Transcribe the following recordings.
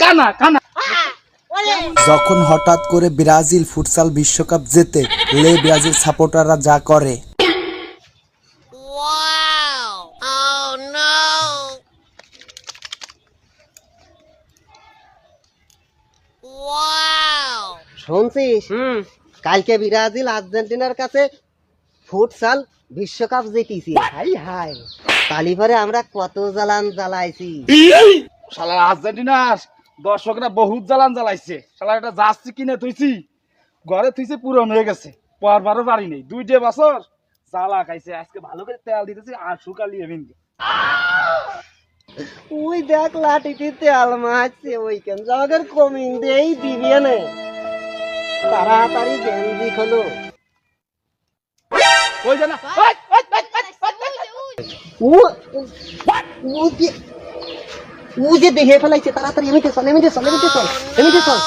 কানা কানা। যখন হঠাৎ করে ব্রাজিল ফুটসাল বিশ্বকাপ জেতে, লে ব্রাজিল সাপোর্টাররা যা করে। শুনছিস কালকে ব্রাজিল আর্জেন্টিনার কাছে ফুটসাল বিশ্বকাপ জিতেছি। হাই হাই, তালিবারে আমরা কত জ্বালান জ্বালাইছি। শালা আর্জেন্টিনার দর্শকরা বহুত জ্বালান জ্বালাইছে। শালা একটা জার্সি কিনে থুইছি, ঘরে থুইছে, পুরন হয়ে গেছে, পরবারও পারি নেই। 2 বছর জ্বালা খাইছে। আজকে ভালো করে তেল দিতেছি আর শুকালিয়ে ভিনকে। ওই দেখ লাঠিতে তেল মারছে, ওইখান জায়গার কমিং দেই দিবি না, তাড়াতাড়ি গেঞ্জি খোলো। ওই জানা ও যে দেখে ফেলাইছে, তাড়াতাড়ি এমিতে চল, এমিতে চল, এমিতে চল, এমিতে চল।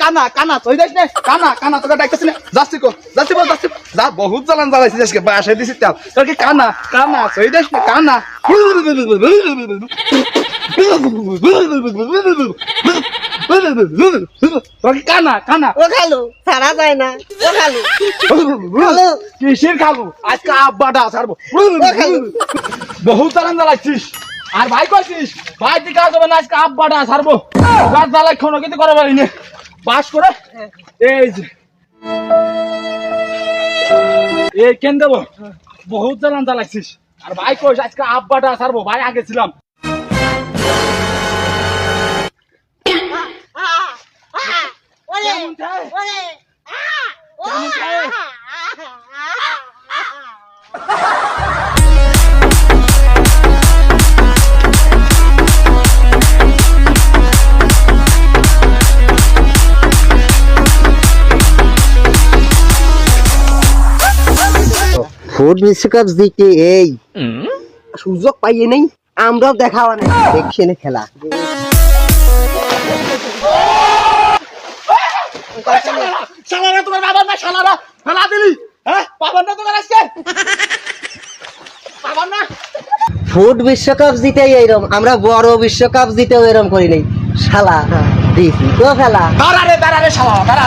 কানা কানা তুই দেখ না, কানা কানা তোকে ডাকতেছ না, যাচ্ছি কো, যাচ্ছি বল, যাচ্ছি যা। বহুত জ্বালান জ্বালাইছিস আজকে, বাসায় দিছি তেল। তোর কি কানা কানা তুই দেখ না, কানা তোর কি কানা কানা। ও খালু ছাড়া যায় না, ও খালু কিসের খাবো আজকে? আব্বাটা ছাড়বো। বহুত জ্বালান জ্বালাইছিস, আর ভাই কইছিস ভাই তুই কাজ হবে না, আজকে আব্বাটা ছাড়বো। গাছ জ্বালাই কোনো কিছু করা পারিনি, বাস করে এই যে এই কেন দেবো। বহুত জ্বালান জ্বালাইছিস, আর ভাই কইস আজকে আব্বাটা ছাড়বো। ভাই আগে ছিলাম। ফুট বিশ্বকাপ জিতে এই সুযোগ পাইয়ে নেই, আমরাও দেখাওয়া নেই, দেখছি না খেলা। শালারা তোমার বাবার না, শালারা ফেলা দিলি। হ্যাঁ বাবার না তোমার আজকে, বাবার না। ফুট বিশ্বকাপ জিতে এইরকম, আমরা বড় বিশ্বকাপ জিতেও এরকম করি নাই। শালা দিছি তো খেলা। দাঁড়া রে শালা, দাঁড়া।